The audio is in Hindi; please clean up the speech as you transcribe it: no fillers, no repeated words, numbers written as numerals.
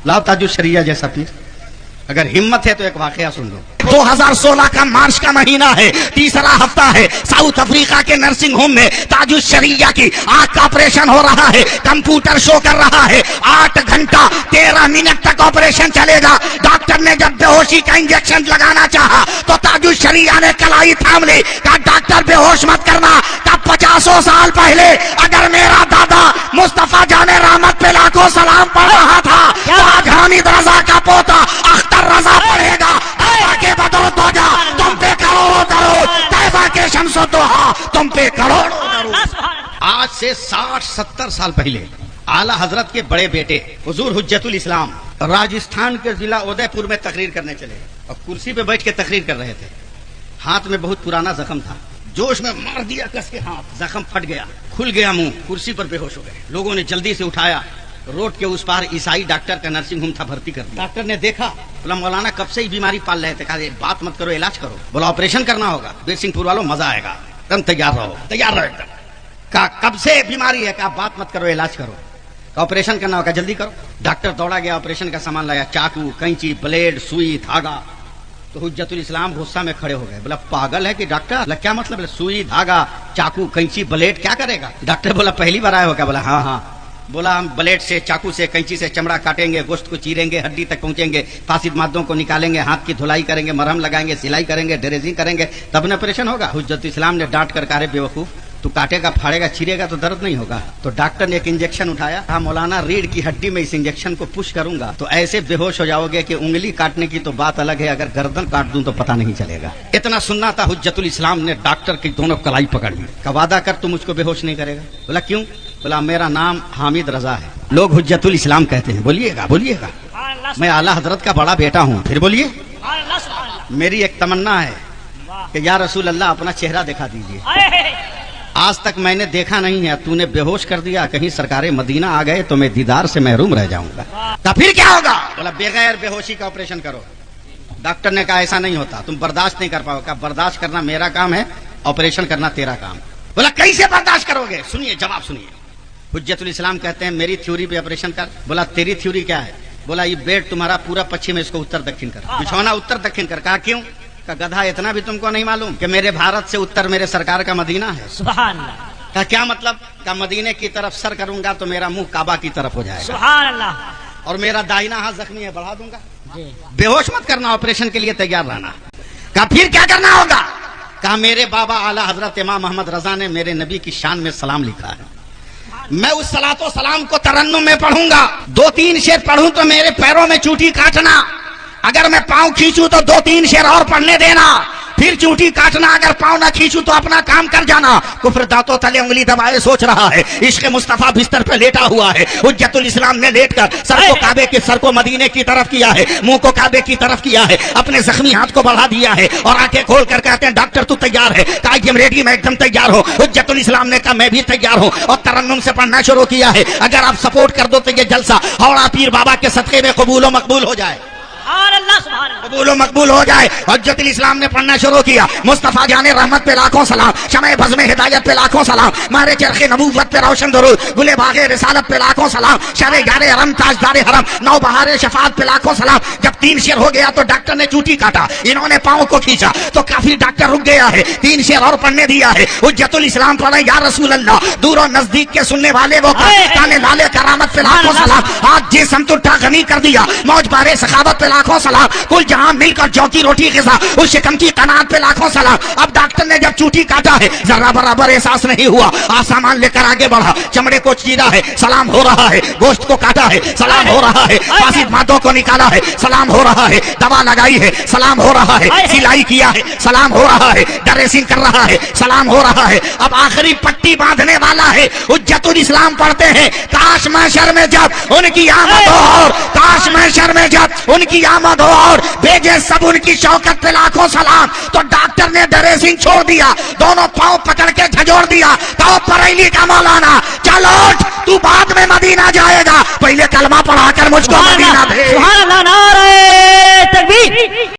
लाओ ताजुल शरिया जैसा पीर, अगर हिम्मत है तो एक वाकया सुन लो। 2016 का मार्च का महीना है, तीसरा हफ्ता है। साउथ अफ्रीका के नर्सिंग होम में ताजुल शरिया की आंख का ऑपरेशन हो रहा है। कंप्यूटर शो कर रहा है 8 घंटा 13 मिनट तक ऑपरेशन चलेगा। डॉक्टर ने जब बेहोशी का इंजेक्शन लगाना चाहा तो ताजुल शरिया ने कलाई थाम ली, कहा डॉक्टर बेहोश मत करना। तब 50 साल पहले अगर मेरा दादा मुस्तफा जाने रहमत पे लाखों सलाम पढ़ रहा था तो आज हामिद रजा का पोता अख्तर रजा पढ़ेगा। के बदौलत हो जा तुम पे करोड़ों करोड़, तैबा के शम्सो दोहा तुम पे करोड़ों करोड़। आज से 60-70 साल पहले आला हजरत के बड़े बेटे हुजूर हुज्जतुल इस्लाम राजस्थान के जिला उदयपुर में तकरीर करने चले और कुर्सी पे बैठ के तकरीर कर रहे थे। हाथ में बहुत पुराना जख्म था, जोश में मार दिया कस के हाथ, जख्म फट गया, खुल गया मुंह, कुर्सी पर बेहोश हो गए। लोगों ने जल्दी से उठाया, रोड के उस पार ईसाई डॉक्टर का नर्सिंग होम था, भर्ती कर दिया। डॉक्टर ने देखा, बोला मौलाना कब से ही बीमारी पाल रहे थे, कहा बात मत करो इलाज करो। बोला ऑपरेशन करना होगा, बीर सिंहपुर वालों मजा आएगा, एकदम तैयार रहो, तैयार रहो एकदम। कहा कब से बीमारी है, कहा बात मत करो इलाज करो, ऑपरेशन करना होगा जल्दी करो। डॉक्टर दौड़ा गया, ऑपरेशन का सामान लाया, चाकू, कैंची, ब्लेड, सुई, धागा। तो हुज्जतुल इस्लाम गुस्सा में खड़े हो गए, बोला पागल है कि डॉक्टर, क्या मतलब, सुई, धागा, चाकू, कैंची, ब्लेड क्या करेगा। डॉक्टर बोला पहली बार आए हो क्या, बोला हाँ हाँ। बोला हम ब्लेड से, चाकू से, कैंची से चमड़ा काटेंगे, गोश्त को चीरेंगे, हड्डी तक पहुंचेंगे, फासिद मादों को निकालेंगे, हाथ की धुलाई करेंगे, मरहम लगाएंगे, सिलाई करेंगे, ड्रेसिंग करेंगे, तब न ऑपरेशन होगा। हुज्जतुल इस्लाम ने डांट कर कहा बेवकूफ, तू काटेगा, फाड़ेगा, चीरेगा तो दर्द नहीं होगा। तो डॉक्टर ने एक इंजेक्शन उठाया, कहा मौलाना रीढ़ की हड्डी में इस इंजेक्शन को पुश करूंगा तो ऐसे बेहोश हो जाओगे कि उंगली काटने की तो बात अलग है, अगर गर्दन काट दूं तो पता नहीं चलेगा। इतना सुनना था। हुज्जतुल इस्लाम ने डॉक्टर की दोनों कलाई पकड़ ली, का वादा कर तू मुझको बेहोश नहीं करेगा। बोला क्यों, बोला मेरा नाम हामिद रजा है, लोग हुज्जतुल इस्लाम कहते हैं। बोलिएगा बोलिएगा, मैं आला हजरत का बड़ा बेटा हूँ। फिर बोलिए, मेरी एक तमन्ना है कि या रसूल अल्लाह अपना चेहरा दिखा दीजिए, आज तक मैंने देखा नहीं है, तूने बेहोश कर दिया, कहीं सरकारे मदीना आ गए तो मैं दीदार से महरूम रह जाऊंगा। तो फिर क्या होगा, बोला बगैर बेहोशी का ऑपरेशन करो। डॉक्टर ने कहा ऐसा नहीं होता, तुम बर्दाश्त नहीं कर पाओगे। बर्दाश्त करना मेरा काम है, ऑपरेशन करना तेरा काम। बोला कैसे बर्दाश्त करोगे, सुनिए जवाब सुनिए। हुज्जतुल इस्लाम कहते हैं मेरी थ्योरी पे ऑपरेशन कर। बोला तेरी थ्योरी क्या है, बोला ये बेड तुम्हारा पूरा पश्चिम है, इसको उत्तर दक्षिण कर, बिछौना उत्तर दक्षिण कर। कहा क्यों, का गधा इतना भी तुमको नहीं मालूम कि मेरे भारत से उत्तर मेरे सरकार का मदीना है। सुभान अल्लाह। का क्या मतलब, का मदीने की तरफ सर करूंगा तो मेरा मुंह काबा की तरफ हो जाएगा। सुभान अल्लाह। और मेरा दाहिना हाथ जख्मी है, बढ़ा दूंगा। बेहोश मत करना, ऑपरेशन के लिए तैयार रहना। का फिर क्या करना होगा, कहा मेरे बाबा आला हजरत इमाम मोहम्मद रजा ने मेरे नबी की शान में सलाम लिखा है, मैं उस सलातो सलाम को तरन्नुम में पढ़ूंगा। 2-3 शेर पढ़ूं तो मेरे पैरों में चूटी काटना, अगर मैं पांव खींचूं तो 2-3 शेर और पढ़ने देना, फिर चूटी काटना, अगर पांव ना खींचूं तो अपना काम कर जाना। कुफ्र दांतों तले उंगली दबाए सोच रहा है, इश्क मुस्तफा बिस्तर पे लेटा हुआ है। हुज्जतुल इस्लाम ने लेटकर सर को काबे के, सर को मदीने की तरफ किया है, मुंह को काबे की तरफ किया है, अपने जख्मी हाथ को बढ़ा दिया है और आंखें खोल कर कहते हैं डॉक्टर तू तैयार है, कहा कि रेडी, मैं एकदम तैयार हूं। हुज्जतुल इस्लाम ने कहा मैं भी तैयार हूं और तरन्नुम से पढ़ना शुरू किया है। अगर आप सपोर्ट कर दो तो ये जलसा हावड़ा पीर बाबा के सदके में कबूल मकबूल हो जाए, कबूल मकबूल हो जाए। हुज्जतुल इस्लाम ने पढ़ना शुरू किया, मुस्तफा जाने रहमत पे लाखों सलाम, शमे बज़्म हिदायत पे लाखों सलाम, मारे चरखे नबूवत पे रोशन दरूद, गुले बागे रिसालत पे लाखों सलाम, शरे गारे हरम ताजदारे हरम, नौ बहारे शफात पे लाखों सलाम। जब 3 शेर हो गया तो डॉक्टर ने चूटी काटा, इन्होंने पांव को खींचा तो काफी डॉक्टर रुक गया है, 3 शेर और पढ़ने दिया है। हुज्जतुल इस्लाम पढ़े या रसूल अल्लाह, दूर और नजदीक के सुनने वाले वो काले लाले करामत पे लाखों सलाम, आज जिस्म टूटा गनी कर दिया, मौज बारे सखावत पे लाखों सलाम, कुल जहां मिलकर चौकी रोटी गिज़ा, उस शिकम की कनात पे लाखों सलाम। अब डॉक्टर ने जब चूटी काटा है जरा बराबर एहसास नहीं हुआ, सामान लेकर आगे बढ़ा, चमड़े को चीरा है, सलाम हो रहा है, गोश्त को काटा है, सलाम हो रहा है, फासिद मादों को निकाला है, सलाम हो रहा है, दवा लगाई है, सलाम हो रहा है, सिलाई किया है, सलाम हो रहा है, ड्रेसिंग कर रहा है, सलाम हो रहा है। अब आखिरी पट्टी बांधने वाला है। हुज्जतुल इस्लाम पढ़ते हैं काश महशर में जब उनकी आमद हो, और काश महशर में जब उनकी आमद हो और भेजे सब उनकी शौकत पे लाखों सलाम। तो डॉक्टर ने ड्रेसिंग छोड़ दिया, दोनों पांव पकड़ के झजोड़ दिया, तो बरेली का मौलाना चलो तू बाद में मदीना जाएगा, पहले कलमा पढ़ाकर मुझको मदीना भेज। सुभान अल्लाह, नारे तकबीर।